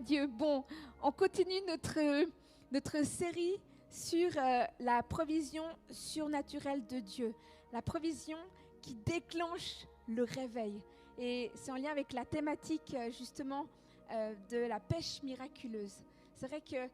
Dieu. Bon, on continue notre série sur la provision surnaturelle de Dieu. La provision qui déclenche le réveil. Et c'est en lien avec la thématique justement de la pêche miraculeuse. C'est vrai que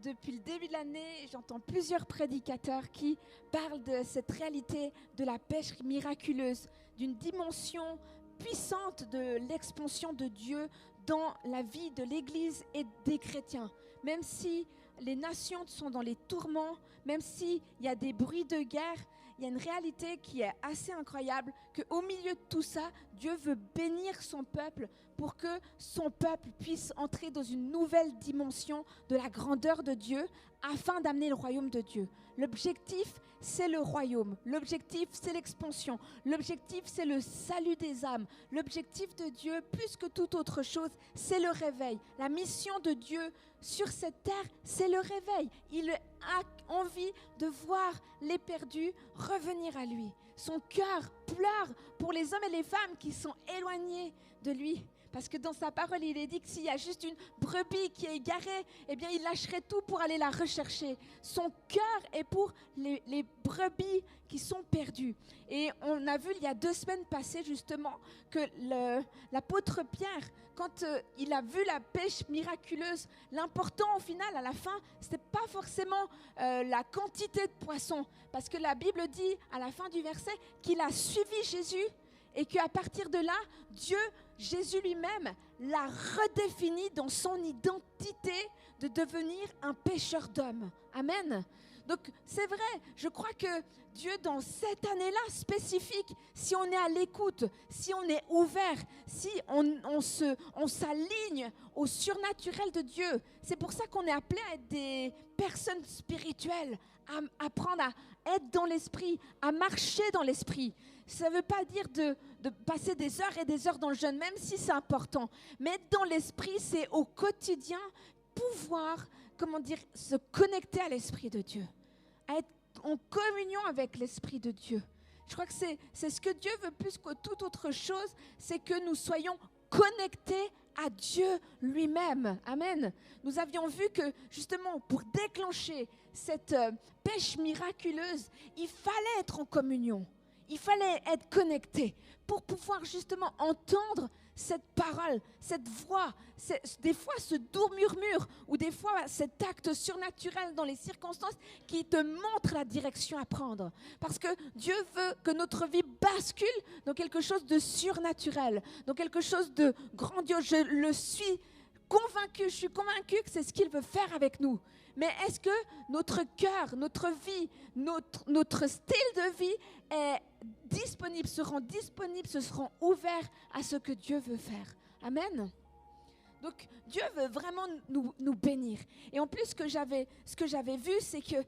depuis le début de l'année, j'entends plusieurs prédicateurs qui parlent de cette réalité de la pêche miraculeuse, d'une dimension puissante de l'expansion de Dieu dans la vie de l'Église et des chrétiens. Même si les nations sont dans les tourments, même s'il y a des bruits de guerre, il y a une réalité qui est assez incroyable, qu'au milieu de tout ça, Dieu veut bénir son peuple pour que son peuple puisse entrer dans une nouvelle dimension de la grandeur de Dieu afin d'amener le royaume de Dieu. L'objectif, c'est le royaume. L'objectif, c'est l'expansion. L'objectif, c'est le salut des âmes. L'objectif de Dieu, plus que toute autre chose, c'est le réveil. La mission de Dieu sur cette terre, c'est le réveil. Il a envie de voir les perdus revenir à lui. Son cœur pleure pour les hommes et les femmes qui sont éloignés de lui. Parce que dans sa parole, il est dit que s'il y a juste une brebis qui est égarée, eh bien, il lâcherait tout pour aller la rechercher. Son cœur est pour les brebis qui sont perdues. Et on a vu il y a 2 semaines passées justement que l'apôtre Pierre, quand il a vu la pêche miraculeuse, l'important au final, à la fin, ce n'était pas forcément la quantité de poissons. Parce que la Bible dit à la fin du verset qu'il a suivi Jésus et qu'à partir de là, Jésus lui-même l'a redéfini dans son identité de devenir un pêcheur d'hommes. Amen. Donc c'est vrai, je crois que Dieu dans cette année-là spécifique, si on est à l'écoute, si on est ouvert, si on s'aligne au surnaturel de Dieu, c'est pour ça qu'on est appelé à être des personnes spirituelles, à apprendre à être dans l'esprit, à marcher dans l'esprit. Ça ne veut pas dire de passer des heures et des heures dans le jeûne, même si c'est important. Mais être dans l'esprit, c'est au quotidien pouvoir, se connecter à l'esprit de Dieu, à être en communion avec l'esprit de Dieu. Je crois que c'est ce que Dieu veut plus que toute autre chose, c'est que nous soyons connectés à Dieu lui-même. Amen. Nous avions vu que justement pour déclencher cette pêche miraculeuse, il fallait être en communion. Il fallait être connecté pour pouvoir justement entendre cette parole, cette voix, des fois ce doux murmure ou des fois cet acte surnaturel dans les circonstances qui te montre la direction à prendre. Parce que Dieu veut que notre vie bascule dans quelque chose de surnaturel, dans quelque chose de grandiose. Je suis convaincue que c'est ce qu'il veut faire avec nous. Mais est-ce que notre cœur, notre vie, notre style de vie est disponible, se seront ouverts à ce que Dieu veut faire? Amen. Donc Dieu veut vraiment nous bénir. Et en plus, ce que j'avais vu, c'est que,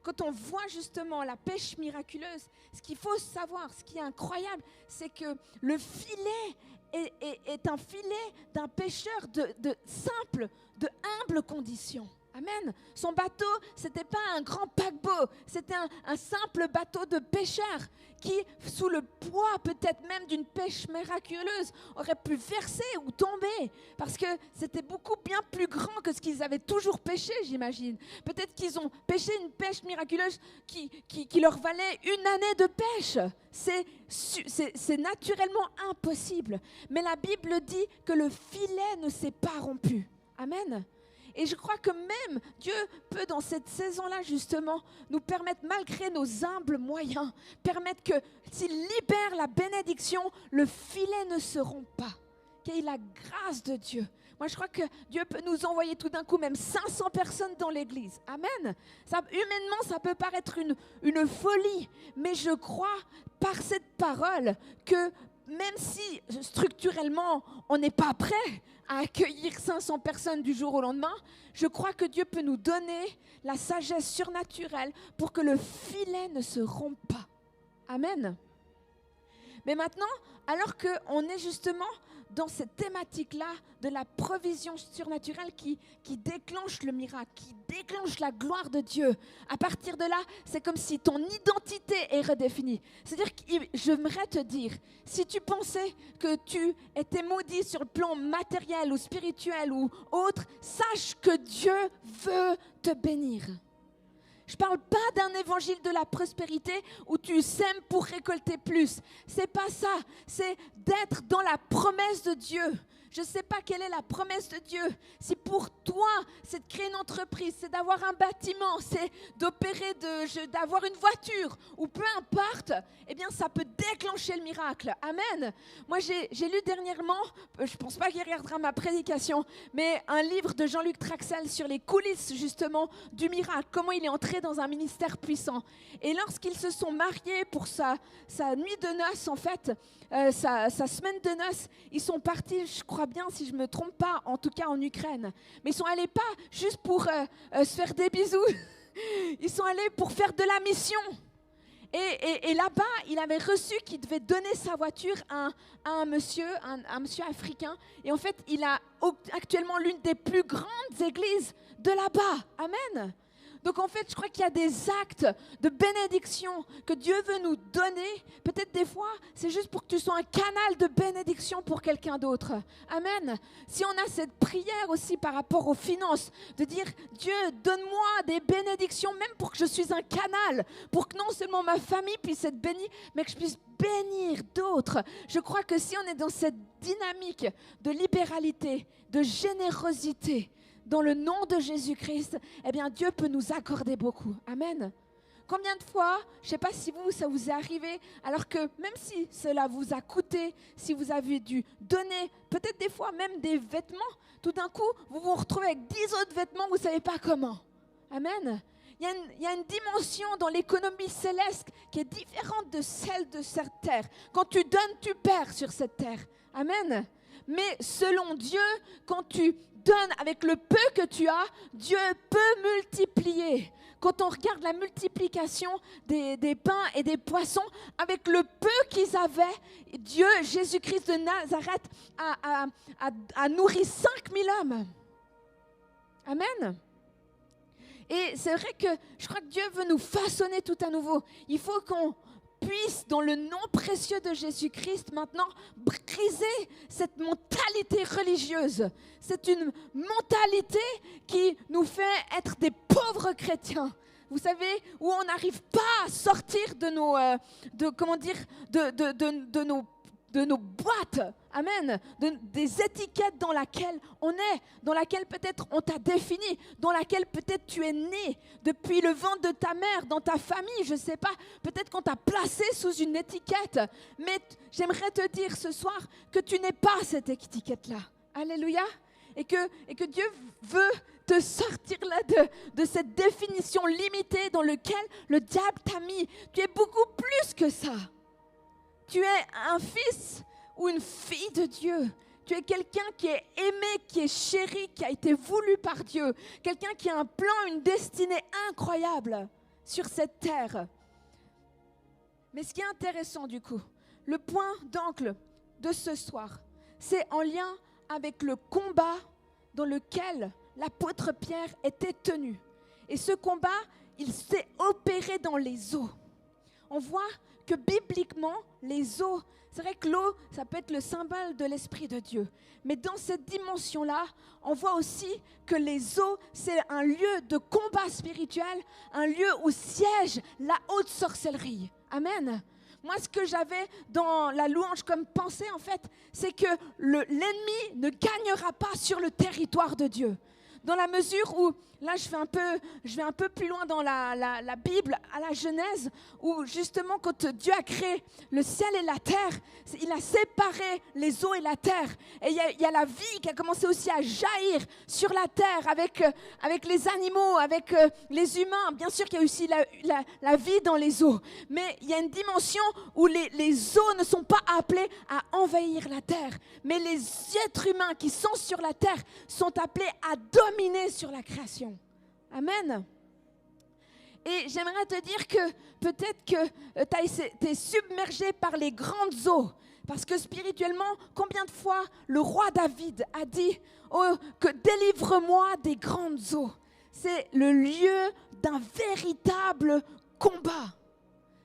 quand on voit justement la pêche miraculeuse, ce qu'il faut savoir, ce qui est incroyable, c'est que le filet est un filet d'un pêcheur de simple, de humble condition. Amen. Son bateau, c'était pas un grand paquebot, c'était un simple bateau de pêcheur qui, sous le poids peut-être même d'une pêche miraculeuse, aurait pu verser ou tomber parce que c'était beaucoup bien plus grand que ce qu'ils avaient toujours pêché, j'imagine. Peut-être qu'ils ont pêché une pêche miraculeuse qui leur valait une année de pêche. C'est naturellement impossible. Mais la Bible dit que le filet ne s'est pas rompu. Amen. Et je crois que même Dieu peut, dans cette saison-là, justement, nous permettre, malgré nos humbles moyens, permettre que s'il libère la bénédiction, le filet ne se rompt pas. Qu'il y ait la grâce de Dieu. Moi, je crois que Dieu peut nous envoyer tout d'un coup même 500 personnes dans l'église. Amen. Humainement, ça peut paraître une folie, mais je crois, par cette parole, que même si structurellement, on n'est pas prêt à accueillir 500 personnes du jour au lendemain, je crois que Dieu peut nous donner la sagesse surnaturelle pour que le filet ne se rompe pas. Amen. Mais maintenant, alors qu'on est justement dans cette thématique-là de la provision surnaturelle qui déclenche le miracle, qui déclenche la gloire de Dieu, à partir de là, c'est comme si ton identité est redéfinie. C'est-à-dire que j'aimerais te dire, si tu pensais que tu étais maudit sur le plan matériel ou spirituel ou autre, sache que Dieu veut te bénir. Je ne parle pas d'un évangile de la prospérité où tu sèmes pour récolter plus. Ce n'est pas ça. C'est d'être dans la promesse de Dieu. Je ne sais pas quelle est la promesse de Dieu. Si pour toi, c'est de créer une entreprise, c'est d'avoir un bâtiment, c'est d'opérer, d'avoir une voiture, ou peu importe, eh bien, ça peut déclencher le miracle. Amen. Moi, j'ai lu dernièrement, je ne pense pas qu'il regardera ma prédication, mais un livre de Jean-Luc Traxel sur les coulisses, justement, du miracle, comment il est entré dans un ministère puissant. Et lorsqu'ils se sont mariés pour sa nuit de noces, en fait, sa semaine de noces, ils sont partis, je crois bien, si je ne me trompe pas, en tout cas en Ukraine. Mais ils sont allés pas juste pour se faire des bisous. Ils sont allés pour faire de la mission. Et là-bas, il avait reçu qu'il devait donner sa voiture à un monsieur africain. Et en fait, il a actuellement l'une des plus grandes églises de là-bas. Amen. Donc en fait, je crois qu'il y a des actes de bénédiction que Dieu veut nous donner. Peut-être des fois, c'est juste pour que tu sois un canal de bénédiction pour quelqu'un d'autre. Amen. Si on a cette prière aussi par rapport aux finances, de dire Dieu, donne-moi des bénédictions, même pour que je sois un canal, pour que non seulement ma famille puisse être bénie, mais que je puisse bénir d'autres. Je crois que si on est dans cette dynamique de libéralité, de générosité, dans le nom de Jésus-Christ, eh bien Dieu peut nous accorder beaucoup. Amen. Combien de fois, je ne sais pas si ça vous est arrivé, alors que même si cela vous a coûté, si vous avez dû donner, peut-être des fois même des vêtements, tout d'un coup, vous vous retrouvez avec 10 autres vêtements, vous ne savez pas comment. Amen. Il y a une dimension dans l'économie céleste qui est différente de celle de cette terre. Quand tu donnes, tu perds sur cette terre. Amen. Mais selon Dieu, quand tu donnes avec le peu que tu as, Dieu peut multiplier. Quand on regarde la multiplication des pains et des poissons, avec le peu qu'ils avaient, Dieu, Jésus-Christ de Nazareth, a nourri 5000 hommes. Amen. Et c'est vrai que je crois que Dieu veut nous façonner tout à nouveau. Il faut qu'on puisse, dans le nom précieux de Jésus-Christ, maintenant briser cette mentalité religieuse. C'est une mentalité qui nous fait être des pauvres chrétiens. Vous savez, où on n'arrive pas à sortir de nos boîtes, amen, des étiquettes dans lesquelles on est, dans lesquelles peut-être on t'a défini, dans lesquelles peut-être tu es né depuis le ventre de ta mère, dans ta famille, je ne sais pas, peut-être qu'on t'a placé sous une étiquette, mais j'aimerais te dire ce soir que tu n'es pas cette étiquette-là. Alléluia. Et que Dieu veut te sortir là de cette définition limitée dans laquelle le diable t'a mis. Tu es beaucoup plus que ça. Tu es un fils ou une fille de Dieu. Tu es quelqu'un qui est aimé, qui est chéri, qui a été voulu par Dieu. Quelqu'un qui a un plan, une destinée incroyable sur cette terre. Mais ce qui est intéressant du coup, le point d'angle de ce soir, c'est en lien avec le combat dans lequel l'apôtre Pierre était tenu. Et ce combat, il s'est opéré dans les eaux. On voit que bibliquement, les eaux, c'est vrai que l'eau, ça peut être le symbole de l'Esprit de Dieu. Mais dans cette dimension-là, on voit aussi que les eaux, c'est un lieu de combat spirituel, un lieu où siège la haute sorcellerie. Amen. Moi, ce que j'avais dans la louange comme pensée, en fait, c'est que l'ennemi ne gagnera pas sur le territoire de Dieu. Dans la mesure où, là je vais un peu plus loin dans la Bible, à la Genèse, où justement quand Dieu a créé le ciel et la terre, il a séparé les eaux et la terre. Et il y a la vie qui a commencé aussi à jaillir sur la terre avec les animaux, avec les humains. Bien sûr qu'il y a aussi la vie dans les eaux. Mais il y a une dimension où les eaux ne sont pas appelées à envahir la terre. Mais les êtres humains qui sont sur la terre sont appelés à dominer sur la création. Amen. Et j'aimerais te dire que peut-être que tu es submergé par les grandes eaux. Parce que spirituellement, combien de fois le roi David a dit que délivre-moi des grandes eaux. c'est le lieu d'un véritable combat.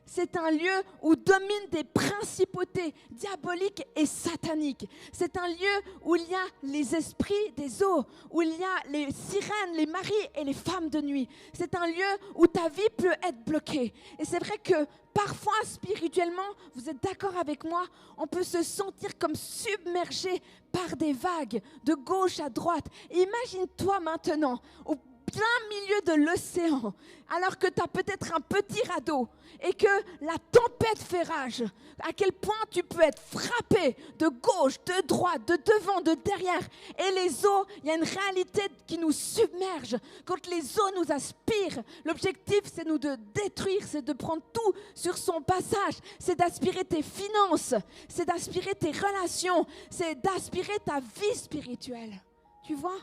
C'est un lieu où dominent des principautés diaboliques et sataniques. C'est un lieu où il y a les esprits des eaux, où il y a les sirènes, les maris et les femmes de nuit. C'est un lieu où ta vie peut être bloquée. Et c'est vrai que parfois, spirituellement, vous êtes d'accord avec moi, on peut se sentir comme submergé par des vagues de gauche à droite. Imagine-toi maintenant, au plein milieu de l'océan, alors que tu as peut-être un petit radeau et que la tempête fait rage, à quel point tu peux être frappé de gauche, de droite, de devant, de derrière. Et les eaux, il y a une réalité qui nous submerge. Quand les eaux nous aspirent, l'objectif c'est nous de détruire, c'est de prendre tout sur son passage, c'est d'aspirer tes finances, c'est d'aspirer tes relations, c'est d'aspirer ta vie spirituelle. Tu vois,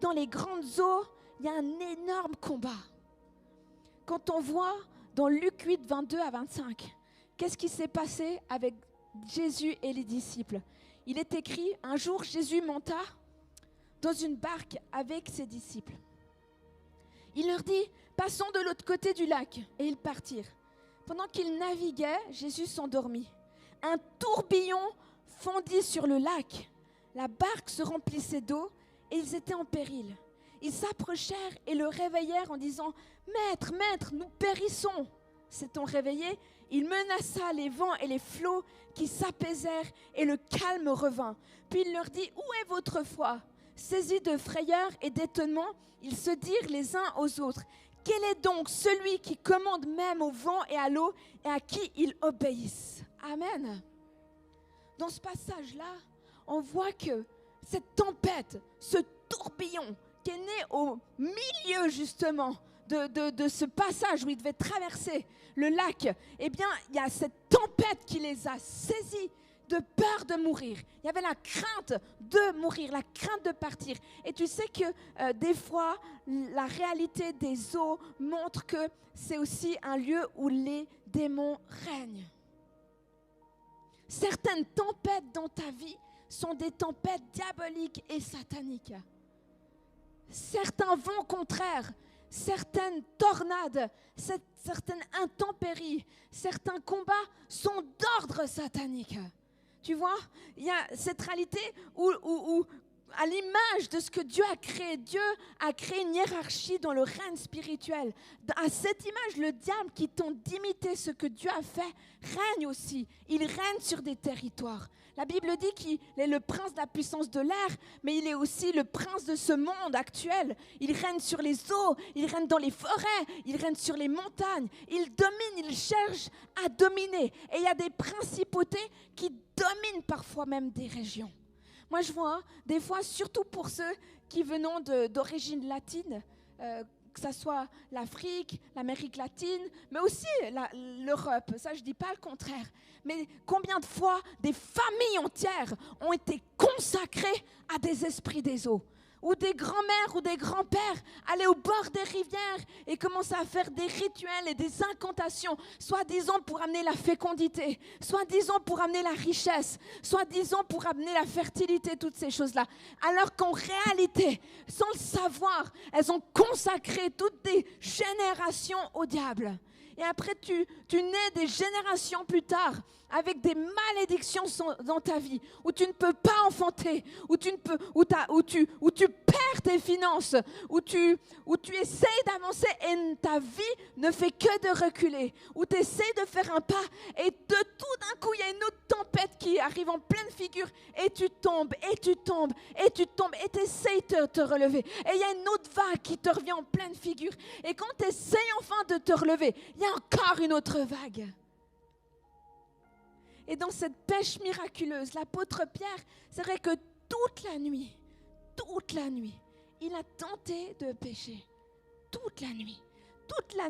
dans les grandes eaux, il y a un énorme combat. Quand on voit dans Luc 8, 22 à 25, qu'est-ce qui s'est passé avec Jésus et les disciples? Il est écrit, un jour Jésus monta dans une barque avec ses disciples. Il leur dit, passons de l'autre côté du lac, et ils partirent. Pendant qu'ils naviguaient, Jésus s'endormit. Un tourbillon fondit sur le lac. La barque se remplissait d'eau et ils étaient en péril. Ils s'approchèrent et le réveillèrent en disant « Maître, maître, nous périssons !» S'étant réveillé, il menaça les vents et les flots qui s'apaisèrent et le calme revint. Puis il leur dit « Où est votre foi ?» Saisis de frayeur et d'étonnement, ils se dirent les uns aux autres « Quel est donc celui qui commande même au vent et à l'eau et à qui ils obéissent ?» Amen. Dans ce passage-là, on voit que cette tempête, ce tourbillon, qui est né au milieu justement de ce passage où ils devaient traverser le lac, eh bien, il y a cette tempête qui les a saisis de peur de mourir. Il y avait la crainte de mourir, la crainte de partir. Et tu sais que des fois, la réalité des eaux montre que c'est aussi un lieu où les démons règnent. Certaines tempêtes dans ta vie sont des tempêtes diaboliques et sataniques. Certains vents contraires, certaines tornades, certaines intempéries, certains combats sont d'ordre satanique. Tu vois, il y a cette réalité où à l'image de ce que Dieu a créé une hiérarchie dans le règne spirituel. À cette image, le diable qui tente d'imiter ce que Dieu a fait règne aussi. Il règne sur des territoires. La Bible dit qu'il est le prince de la puissance de l'air, mais il est aussi le prince de ce monde actuel. Il règne sur les eaux, il règne dans les forêts, il règne sur les montagnes. Il domine, il cherche à dominer. Et il y a des principautés qui dominent parfois même des régions. Moi, je vois, des fois, surtout pour ceux qui venons d'origine latine, que ce soit l'Afrique, l'Amérique latine, mais aussi l'Europe, ça je ne dis pas le contraire. Mais combien de fois des familles entières ont été consacrées à des esprits des eaux, ou des grands-mères ou des grands-pères allaient au bord des rivières et commençaient à faire des rituels et des incantations, soi-disant pour amener la fécondité, soi-disant pour amener la richesse, soi-disant pour amener la fertilité, toutes ces choses-là. Alors qu'en réalité, sans le savoir, elles ont consacré toutes des générations au diable. Et après, tu nais des générations plus tard avec des malédictions dans ta vie, où tu ne peux pas enfanter, où tu perds tes finances, où tu essayes d'avancer et ta vie ne fait que de reculer, où tu essayes de faire un pas et tout d'un coup, il y a une autre tempête qui arrive en pleine figure et tu tombes, et tu tombes, et tu tombes, et tu essayes de te relever. Et il y a une autre vague qui te revient en pleine figure. Et quand tu essayes enfin de te relever, il y a encore une autre vague. Et dans cette pêche miraculeuse, l'apôtre Pierre, c'est vrai que toute la nuit, il a tenté de pêcher. Toute la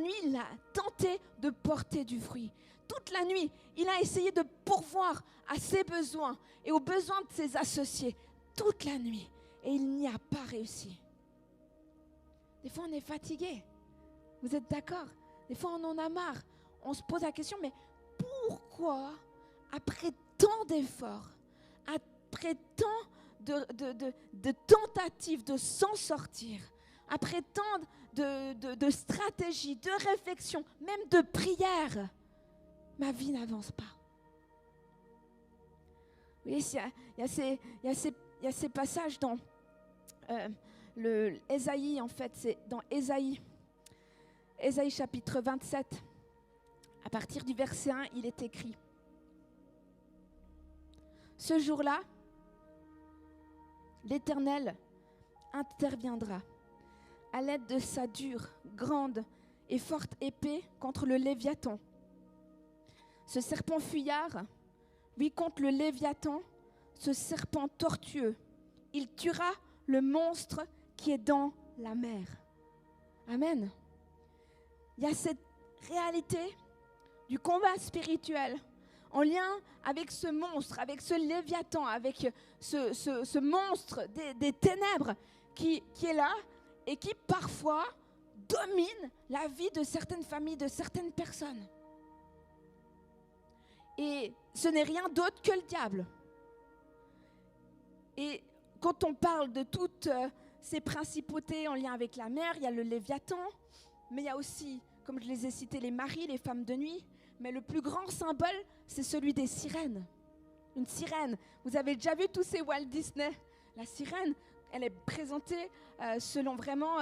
nuit, il a tenté de porter du fruit. Toute la nuit, il a essayé de pourvoir à ses besoins et aux besoins de ses associés. Toute la nuit. Et il n'y a pas réussi. Des fois, on est fatigué. Vous êtes d'accord? Des fois, on en a marre. On se pose la question, mais pourquoi, après tant d'efforts, après tant de tentatives de s'en sortir, après tant de stratégies, de réflexions, même de prières, ma vie n'avance pas. Vous voyez, il y a ces passages dans Ésaïe, en fait, c'est dans Ésaïe chapitre 27, à partir du verset 1, il est écrit: ce jour-là, l'Éternel interviendra à l'aide de sa dure, grande et forte épée contre le Léviathan. Ce serpent fuyard, oui, contre le Léviathan, ce serpent tortueux, il tuera le monstre qui est dans la mer. Amen. Il y a cette réalité du combat spirituel en lien avec ce monstre, avec ce Léviathan, avec ce monstre des ténèbres qui est là et qui parfois domine la vie de certaines familles, de certaines personnes. Et ce n'est rien d'autre que le diable. Et quand on parle de toutes ces principautés en lien avec la mer, il y a le Léviathan, mais il y a aussi, comme je les ai cités, les maris, les femmes de nuit. Mais le plus grand symbole, c'est celui des sirènes. Une sirène. Vous avez déjà vu tous ces Walt Disney. La sirène, elle est présentée selon vraiment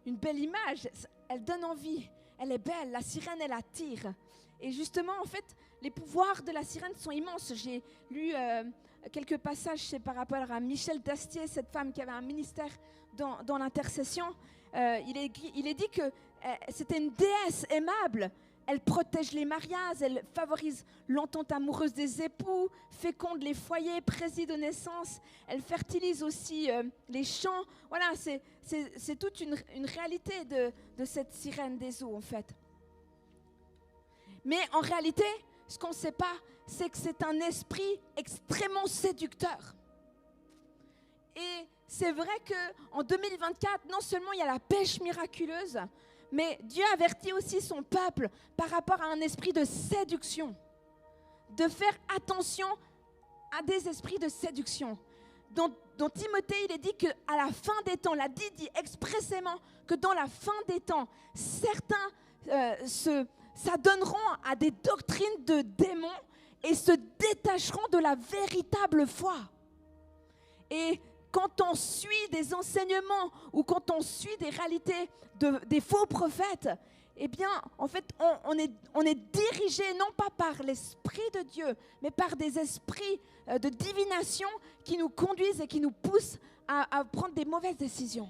une belle image. Elle donne envie. Elle est belle. La sirène, elle attire. Et justement, en fait, les pouvoirs de la sirène sont immenses. J'ai lu quelques passages, c'est par rapport à Michel Dastier, cette femme qui avait un ministère dans l'intercession. Il est dit que c'était une déesse aimable. Elle protège les mariages, elle favorise l'entente amoureuse des époux, féconde les foyers, préside aux naissances. Elle fertilise aussi les champs. Voilà, c'est toute une réalité de cette sirène des eaux, en fait. Mais en réalité, ce qu'on ne sait pas, c'est que c'est un esprit extrêmement séducteur. Et c'est vrai qu'en 2024, non seulement il y a la pêche miraculeuse, mais Dieu avertit aussi son peuple par rapport à un esprit de séduction, de faire attention à des esprits de séduction. Dans Timothée, il est dit qu'à la fin des temps, la dit expressément que dans la fin des temps, certains s'adonneront à des doctrines de démons et se détacheront de la véritable foi. Et quand on suit des enseignements ou quand on suit des réalités des faux prophètes, eh bien, en fait, on est dirigé non pas par l'Esprit de Dieu, mais par des esprits de divination qui nous conduisent et qui nous poussent à prendre des mauvaises décisions.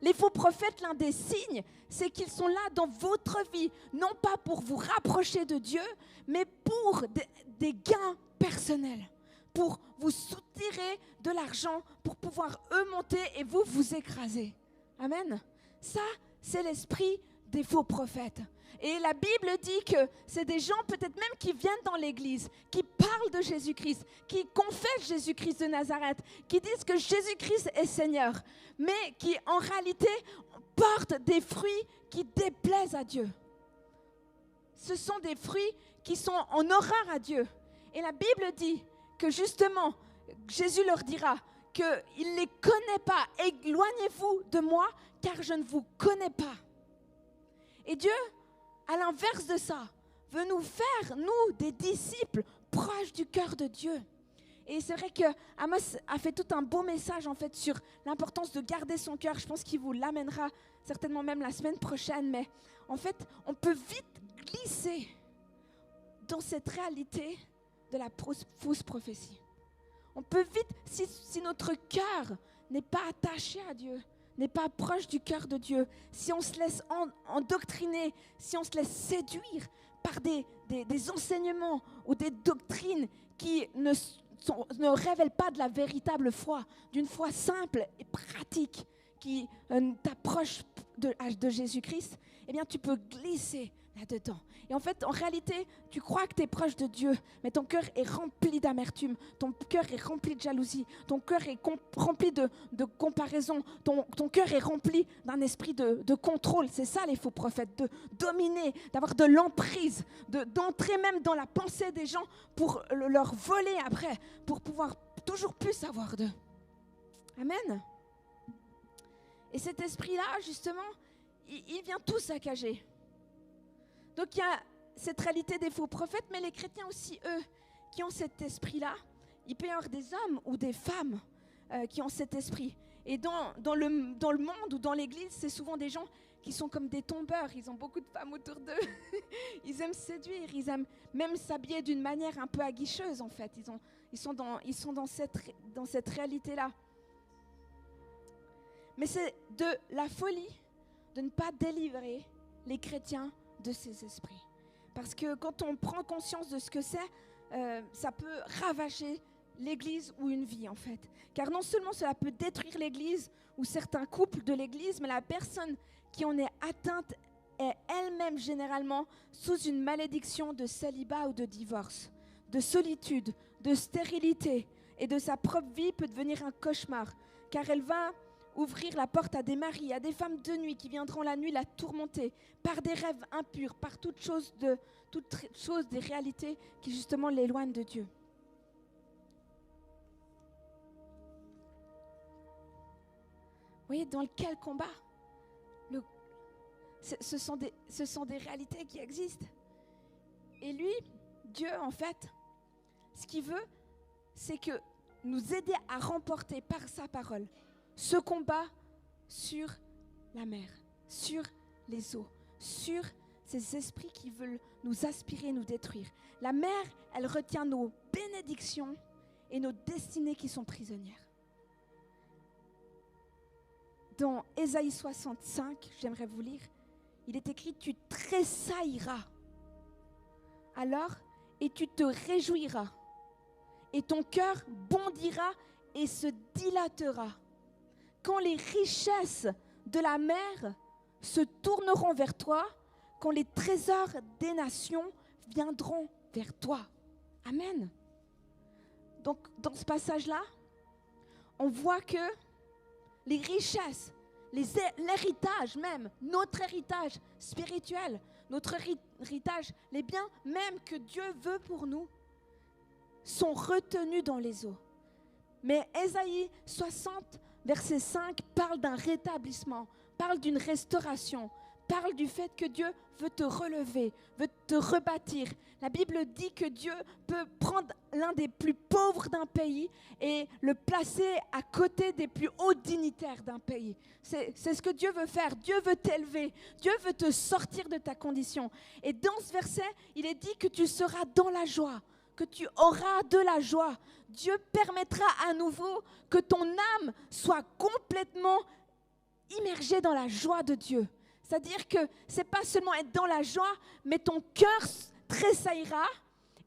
Les faux prophètes, l'un des signes, c'est qu'ils sont là dans votre vie, non pas pour vous rapprocher de Dieu, mais pour des gains personnels, pour vous soutirer de l'argent, pour pouvoir eux monter et vous écraser. Amen. Ça, c'est l'esprit des faux prophètes. Et la Bible dit que c'est des gens peut-être même qui viennent dans l'église, qui parlent de Jésus-Christ, qui confessent Jésus-Christ de Nazareth, qui disent que Jésus-Christ est Seigneur, mais qui en réalité portent des fruits qui déplaisent à Dieu. Ce sont des fruits qui sont en horreur à Dieu. Et la Bible dit que justement, Jésus leur dira qu'il ne les connaît pas. Éloignez-vous de moi, car je ne vous connais pas. Et Dieu, à l'inverse de ça, veut nous faire, nous, des disciples proches du cœur de Dieu. Et c'est vrai que Amos a fait tout un beau message en fait sur l'importance de garder son cœur. Je pense qu'il vous l'amènera certainement même la semaine prochaine. Mais en fait, on peut vite glisser dans cette réalité de la fausse prophétie. On peut vite, si notre cœur n'est pas attaché à Dieu, n'est pas proche du cœur de Dieu, si on se laisse endoctriner, si on se laisse séduire par des enseignements ou des doctrines qui ne révèlent pas de la véritable foi, d'une foi simple et pratique qui t'approche de Jésus-Christ, eh bien tu peux glisser là-dedans. Et en fait, en réalité, tu crois que tu es proche de Dieu, mais ton cœur est rempli d'amertume, ton cœur est rempli de jalousie, ton cœur est rempli de comparaison, ton cœur est rempli d'un esprit de contrôle. C'est ça les faux prophètes, de dominer, d'avoir de l'emprise, d'entrer même dans la pensée des gens pour leur voler après, pour pouvoir toujours plus avoir d'eux. Amen. Et cet esprit-là, justement, il vient tout saccager. Donc il y a cette réalité des faux prophètes, mais les chrétiens aussi, eux, qui ont cet esprit-là, il peut y avoir des hommes ou des femmes qui ont cet esprit. Et dans le monde ou dans l'église, c'est souvent des gens qui sont comme des tombeurs. Ils ont beaucoup de femmes autour d'eux. Ils aiment séduire, ils aiment même s'habiller d'une manière un peu aguicheuse, en fait. Ils sont dans cette réalité-là. Mais c'est de la folie de ne pas délivrer les chrétiens de ces esprits. Parce que quand on prend conscience de ce que c'est, ça peut ravager l'église ou une vie, en fait. Car non seulement cela peut détruire l'église ou certains couples de l'église, mais la personne qui en est atteinte est elle-même généralement sous une malédiction de célibat ou de divorce, de solitude, de stérilité, et de sa propre vie peut devenir un cauchemar, car elle va ouvrir la porte à des maris, à des femmes de nuit qui viendront la nuit la tourmenter par des rêves impurs, par toute chose des réalités qui justement l'éloignent de Dieu. Vous voyez dans quel combat ce sont des réalités qui existent. Et lui, Dieu, en fait, ce qu'il veut, c'est que nous aider à remporter par sa parole ce combat sur la mer, sur les eaux, sur ces esprits qui veulent nous aspirer, nous détruire. La mer, elle retient nos bénédictions et nos destinées qui sont prisonnières. Dans Ésaïe 65, j'aimerais vous lire, il est écrit « Tu tressailleras alors et tu te réjouiras et ton cœur bondira et se dilatera. Quand les richesses de la mer se tourneront vers toi, quand les trésors des nations viendront vers toi. » Amen. Donc, dans ce passage-là, on voit que les richesses, l'héritage même, notre héritage spirituel, notre héritage, les biens même que Dieu veut pour nous, sont retenus dans les eaux. Mais Ésaïe 60, verset 5, parle d'un rétablissement, parle d'une restauration, parle du fait que Dieu veut te relever, veut te rebâtir. La Bible dit que Dieu peut prendre l'un des plus pauvres d'un pays et le placer à côté des plus hauts dignitaires d'un pays. C'est ce que Dieu veut faire. Dieu veut t'élever. Dieu veut te sortir de ta condition. Et dans ce verset, il est dit que tu seras dans la joie, que tu auras de la joie. Dieu permettra à nouveau que ton âme soit complètement immergée dans la joie de Dieu. C'est-à-dire que ce n'est pas seulement être dans la joie, mais ton cœur tressaillera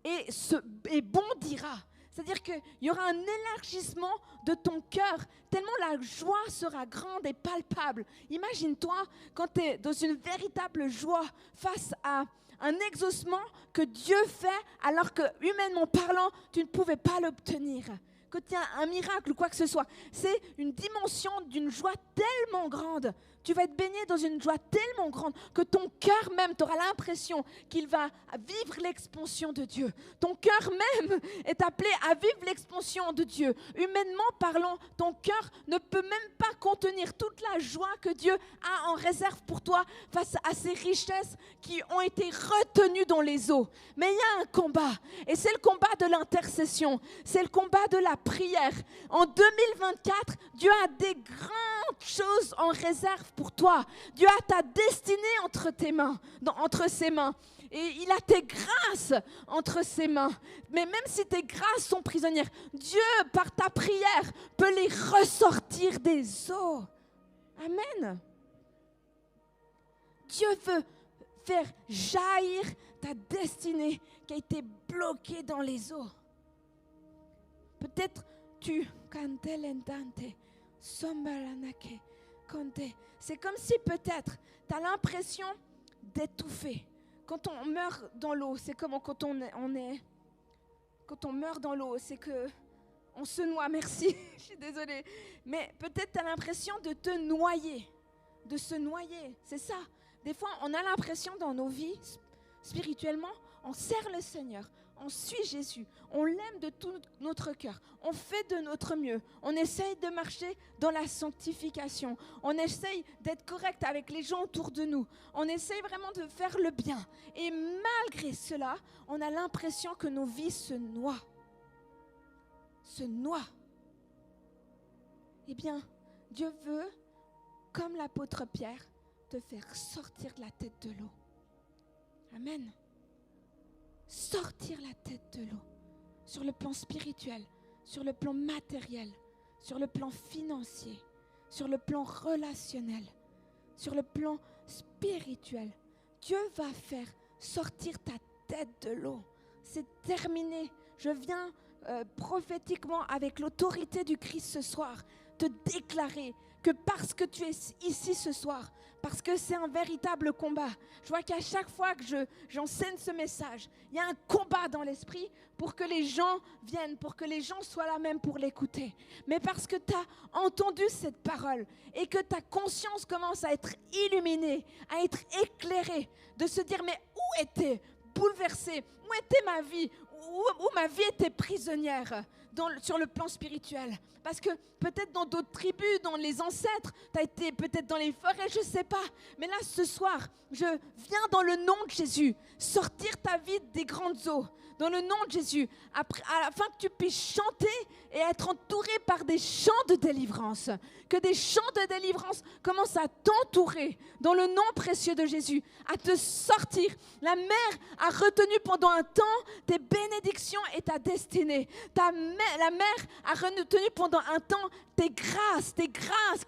et bondira. C'est-à-dire qu'il y aura un élargissement de ton cœur, tellement la joie sera grande et palpable. Imagine-toi quand tu es dans une véritable joie face à un exaucement que Dieu fait alors que, humainement parlant, tu ne pouvais pas l'obtenir. Quand il y a un miracle ou quoi que ce soit, c'est une dimension d'une joie tellement grande. Tu vas être baigné dans une joie tellement grande que ton cœur même, tu auras l'impression qu'il va vivre l'expansion de Dieu. Ton cœur même est appelé à vivre l'expansion de Dieu. Humainement parlant, ton cœur ne peut même pas contenir toute la joie que Dieu a en réserve pour toi face à ces richesses qui ont été retenues dans les eaux. Mais il y a un combat, et c'est le combat de l'intercession, c'est le combat de la prière. En 2024, Dieu a des grandes choses en réserve pour toi. Dieu a ta destinée entre ses mains. Et il a tes grâces entre ses mains. Mais même si tes grâces sont prisonnières, Dieu, par ta prière, peut les ressortir des eaux. Amen. Dieu veut faire jaillir ta destinée qui a été bloquée dans les eaux. Peut-être c'est comme si peut-être tu as l'impression d'étouffer. Quand on meurt dans l'eau, c'est comme quand on meurt dans l'eau, c'est que on se noie, merci, je suis désolée. Mais peut-être tu as l'impression de te noyer, de se noyer, c'est ça. Des fois, on a l'impression dans nos vies, spirituellement, on sert le Seigneur, on suit Jésus, on l'aime de tout notre cœur, on fait de notre mieux, on essaye de marcher dans la sanctification, on essaye d'être correct avec les gens autour de nous, on essaye vraiment de faire le bien. Et malgré cela, on a l'impression que nos vies se noient. Eh bien, Dieu veut, comme l'apôtre Pierre, te faire sortir de la tête de l'eau. Amen. Sortir la tête de l'eau. Sur le plan spirituel, sur le plan matériel, sur le plan financier, sur le plan relationnel, sur le plan spirituel. Dieu va faire sortir ta tête de l'eau. C'est terminé. Je viens prophétiquement avec l'autorité du Christ ce soir te déclarer que parce que tu es ici ce soir, parce que c'est un véritable combat. Je vois qu'à chaque fois que j'enseigne ce message, il y a un combat dans l'esprit pour que les gens viennent, pour que les gens soient là même pour l'écouter. Mais parce que tu as entendu cette parole et que ta conscience commence à être illuminée, à être éclairée, de se dire mais où était bouleversée, où était ma vie, où ma vie était prisonnière sur le plan spirituel. Parce que peut-être dans d'autres tribus, dans les ancêtres, tu as été peut-être dans les forêts, je ne sais pas. Mais là, ce soir, je viens dans le nom de Jésus sortir ta vie des grandes eaux. Dans le nom de Jésus, afin que tu puisses chanter et être entouré par des chants de délivrance. Que des chants de délivrance commencent à t'entourer dans le nom précieux de Jésus, à te sortir. La mer a retenu pendant un temps tes bénédictions et ta destinée. La mer a retenu pendant un temps tes grâces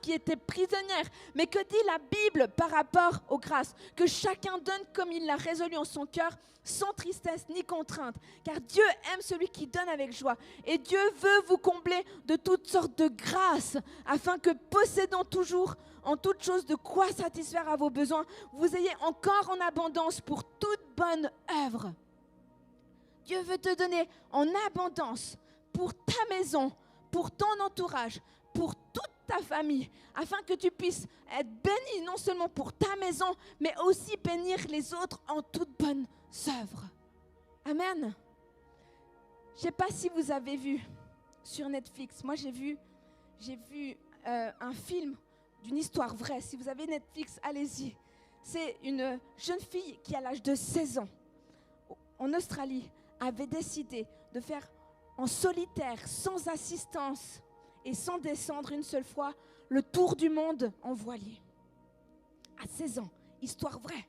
qui étaient prisonnières. Mais que dit la Bible par rapport aux grâces? Que chacun donne comme il l'a résolu en son cœur, sans tristesse ni contrainte. Car Dieu aime celui qui donne avec joie. Et Dieu veut vous combler de toutes sortes de grâces, afin que possédant toujours en toutes choses de quoi satisfaire à vos besoins, vous ayez encore en abondance pour toute bonne œuvre. Dieu veut te donner en abondance pour ta maison, pour ton entourage, pour toute ta famille, afin que tu puisses être béni non seulement pour ta maison, mais aussi bénir les autres en toutes bonnes œuvres. Amen. Je ne sais pas si vous avez vu sur Netflix, moi j'ai vu un film d'une histoire vraie. Si vous avez Netflix, allez-y. C'est une jeune fille qui, à l'âge de 16 ans, en Australie, avait décidé de faire en solitaire, sans assistance et sans descendre une seule fois, le tour du monde en voilier. À 16 ans, histoire vraie.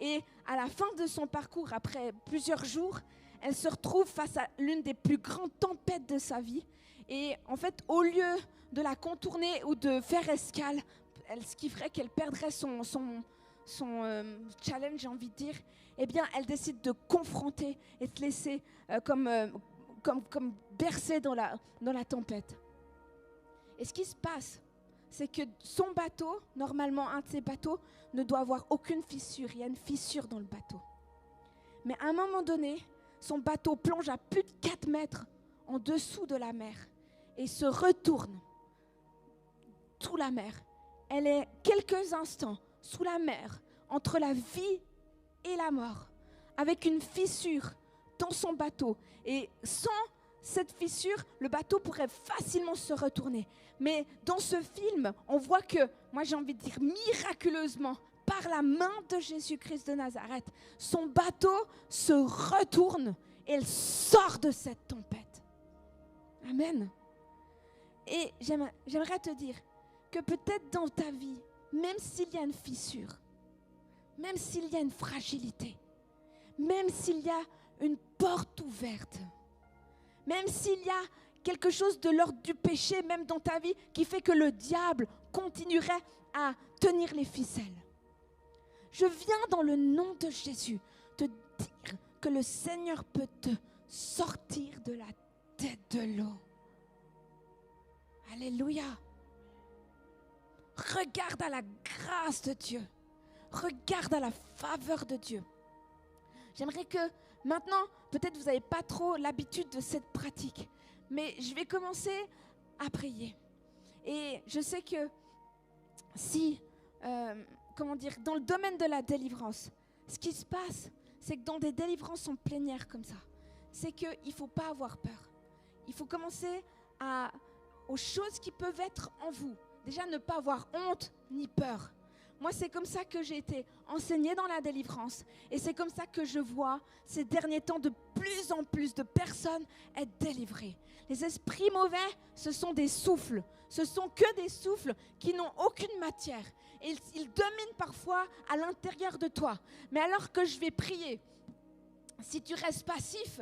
Et à la fin de son parcours, après plusieurs jours, elle se retrouve face à l'une des plus grandes tempêtes de sa vie. Et en fait, au lieu de la contourner ou de faire escale, ce qui ferait qu'elle perdrait son challenge, j'ai envie de dire, eh bien, elle décide de confronter et de se laisser comme bercer dans la tempête. Et ce qui se passe, c'est que son bateau, normalement un de ses bateaux, ne doit avoir aucune fissure. Il y a une fissure dans le bateau. Mais à un moment donné, son bateau plonge à plus de 4 mètres en dessous de la mer et se retourne sous la mer. Elle est quelques instants sous la mer, entre la vie et la mort, avec une fissure dans son bateau. Et sans cette fissure, le bateau pourrait facilement se retourner. Mais dans ce film, on voit que, moi j'ai envie de dire miraculeusement, par la main de Jésus-Christ de Nazareth, son bateau se retourne et elle sort de cette tempête. Amen. Et j'aimerais te dire que peut-être dans ta vie, même s'il y a une fissure, même s'il y a une fragilité, même s'il y a une porte ouverte, même s'il y a quelque chose de l'ordre du péché, même dans ta vie, qui fait que le diable continuerait à tenir les ficelles. Je viens dans le nom de Jésus te dire que le Seigneur peut te sortir de la tête de l'eau. Alléluia. Regarde à la grâce de Dieu. Regarde à la faveur de Dieu. J'aimerais que maintenant, peut-être vous n'avez pas trop l'habitude de cette pratique, mais je vais commencer à prier. Et je sais que si, dans le domaine de la délivrance, ce qui se passe, c'est que dans des délivrances en plénière comme ça, c'est qu'il ne faut pas avoir peur. Il faut commencer aux choses qui peuvent être en vous. Déjà, ne pas avoir honte ni peur. Moi, c'est comme ça que j'ai été enseignée dans la délivrance. Et c'est comme ça que je vois ces derniers temps de plus en plus de personnes être délivrées. Les esprits mauvais, ce sont des souffles. Ce sont que des souffles qui n'ont aucune matière. Et ils dominent parfois à l'intérieur de toi. Mais alors que je vais prier, si tu restes passif,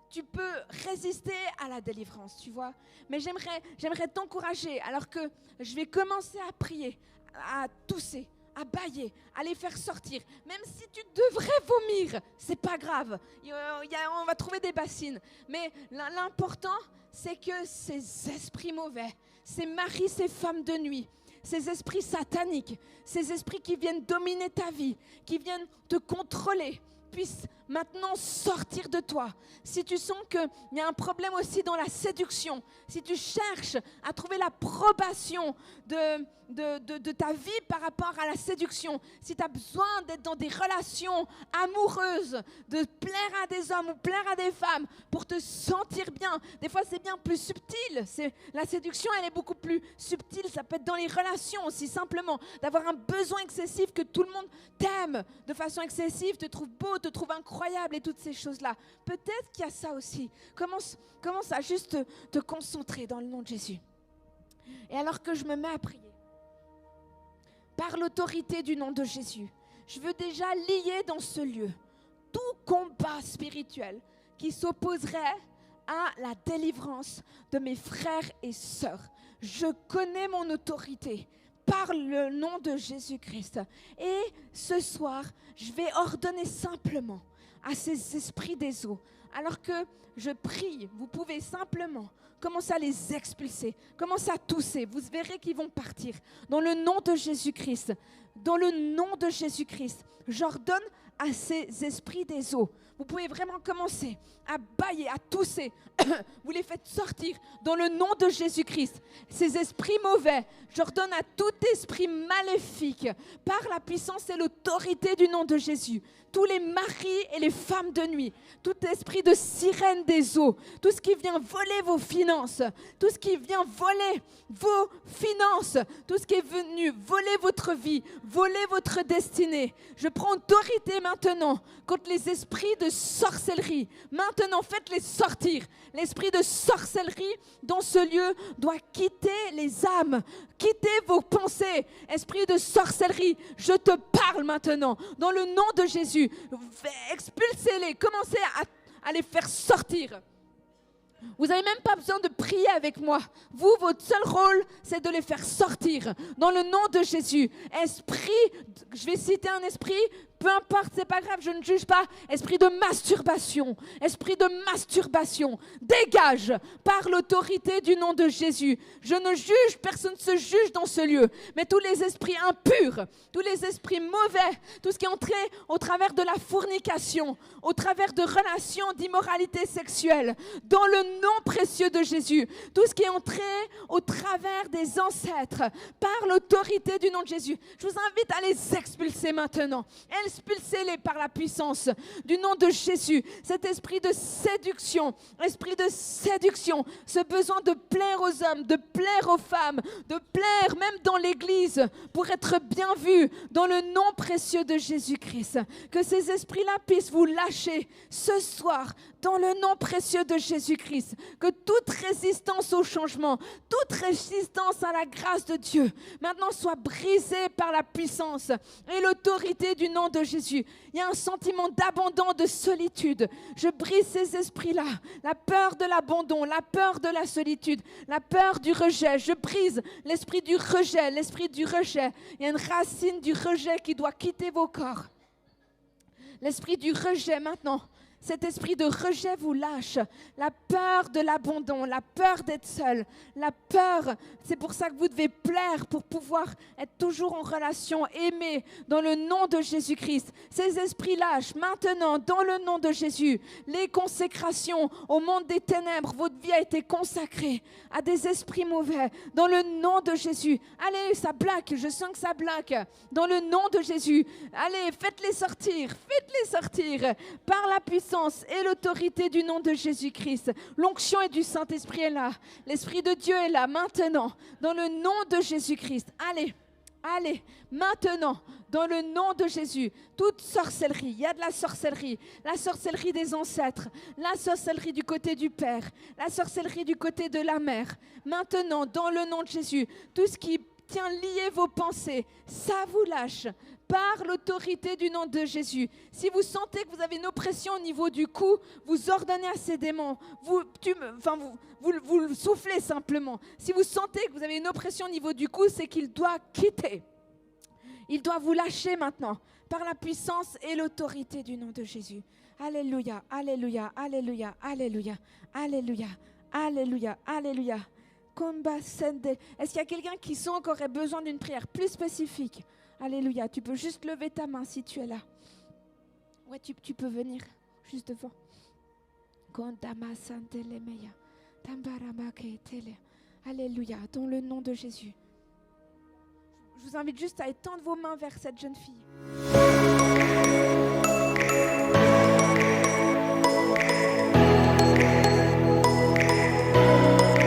tu peux résister à la délivrance, tu vois. Mais j'aimerais t'encourager, alors que je vais commencer à prier, à tousser, à bâiller, à les faire sortir. Même si tu devrais vomir, c'est pas grave. On va trouver des bassines. Mais l'important, c'est que ces esprits mauvais, ces maris, ces femmes de nuit, ces esprits sataniques, ces esprits qui viennent dominer ta vie, qui viennent te contrôler, puissent maintenant sortir de toi. Si tu sens qu'il y a un problème aussi dans la séduction, si tu cherches à trouver l'approbation de ta vie par rapport à la séduction, si tu as besoin d'être dans des relations amoureuses, de plaire à des hommes ou plaire à des femmes pour te sentir bien, des fois c'est bien plus subtil. La séduction, elle est beaucoup plus subtile. Ça peut être dans les relations aussi, simplement d'avoir un besoin excessif, que tout le monde t'aime de façon excessive, te trouve beau, te trouve incroyable et toutes ces choses-là. Peut-être qu'il y a ça aussi. Commence à juste te concentrer dans le nom de Jésus. Et alors que je me mets à prier, par l'autorité du nom de Jésus, je veux déjà lier dans ce lieu tout combat spirituel qui s'opposerait à la délivrance de mes frères et sœurs. Je connais mon autorité par le nom de Jésus-Christ. Et ce soir, je vais ordonner simplement à ces esprits des eaux, alors que je prie, vous pouvez simplement commencer à les expulser, commencer à tousser. Vous verrez qu'ils vont partir. Dans le nom de Jésus-Christ, dans le nom de Jésus-Christ, j'ordonne à ces esprits des eaux. Vous pouvez vraiment commencer à bâiller, à tousser. Vous les faites sortir dans le nom de Jésus-Christ. Ces esprits mauvais, j'ordonne à tout esprit maléfique, par la puissance et l'autorité du nom de Jésus, tous les maris et les femmes de nuit, tout esprit de sirène des eaux, tout ce qui vient voler vos finances, tout ce qui vient voler vos finances, tout ce qui est venu voler votre vie, voler votre destinée. Je prends autorité maintenant contre les esprits de sorcellerie. Maintenant, faites-les sortir. L'esprit de sorcellerie dans ce lieu doit quitter les âmes, quitter vos pensées. Esprit de sorcellerie, je te parle maintenant. Dans le nom de Jésus, expulsez-les, commencez à les faire sortir. Vous n'avez même pas besoin de prier avec moi. Vous, votre seul rôle, c'est de les faire sortir. Dans le nom de Jésus. Esprit, je vais citer un esprit, peu importe, c'est pas grave, je ne juge pas. Esprit de masturbation. Esprit de masturbation. Dégage par l'autorité du nom de Jésus. Je ne juge, personne ne se juge dans ce lieu. Mais tous les esprits impurs, tous les esprits mauvais, tout ce qui est entré au travers de la fornication, au travers de relations d'immoralité sexuelle, dans le nom précieux de Jésus, tout ce qui est entré au travers des ancêtres, par l'autorité du nom de Jésus, je vous invite à les expulser maintenant. Expulsez-les par la puissance du nom de Jésus. Cet esprit de séduction, ce besoin de plaire aux hommes, de plaire aux femmes, de plaire même dans l'église pour être bien vu, dans le nom précieux de Jésus-Christ. Que ces esprits-là puissent vous lâcher ce soir, dans le nom précieux de Jésus-Christ. Que toute résistance au changement, toute résistance à la grâce de Dieu, maintenant soit brisée par la puissance et l'autorité du nom de Jésus. Il y a un sentiment d'abandon, de solitude. Je brise ces esprits-là. La peur de l'abandon, la peur de la solitude, la peur du rejet. Je brise l'esprit du rejet, l'esprit du rejet. Il y a une racine du rejet qui doit quitter vos corps. L'esprit du rejet maintenant. Cet esprit de rejet vous lâche. La peur de l'abandon, la peur d'être seul, la peur, c'est pour ça que vous devez plaire pour pouvoir être toujours en relation, aimé dans le nom de Jésus-Christ. Ces esprits lâchent maintenant dans le nom de Jésus. Les consécrations au monde des ténèbres, votre vie a été consacrée à des esprits mauvais dans le nom de Jésus. Allez, ça blaque, je sens que ça blaque. Dans le nom de Jésus, allez, faites-les sortir par la puissance puissance et l'autorité du nom de Jésus-Christ. L'onction et du Saint-Esprit est là. L'Esprit de Dieu est là maintenant, dans le nom de Jésus-Christ. Allez, maintenant, dans le nom de Jésus, toute sorcellerie, il y a de la sorcellerie des ancêtres, la sorcellerie du côté du Père, la sorcellerie du côté de la Mère. Maintenant, dans le nom de Jésus, tout ce qui tient lié vos pensées, ça vous lâche par l'autorité du nom de Jésus. Si vous sentez que vous avez une oppression au niveau du cou, vous ordonnez à ces démons, vous le soufflez simplement. Si vous sentez que vous avez une oppression au niveau du cou, c'est qu'il doit quitter. Il doit vous lâcher maintenant par la puissance et l'autorité du nom de Jésus. Alléluia, alléluia, alléluia, alléluia, alléluia, alléluia, alléluia. Est-ce qu'il y a quelqu'un qui sent qu'on aurait besoin d'une prière plus spécifique? Alléluia, tu peux juste lever ta main si tu es là. Ouais, tu peux venir juste devant. Alléluia, dans le nom de Jésus. Je vous invite juste à étendre vos mains vers cette jeune fille.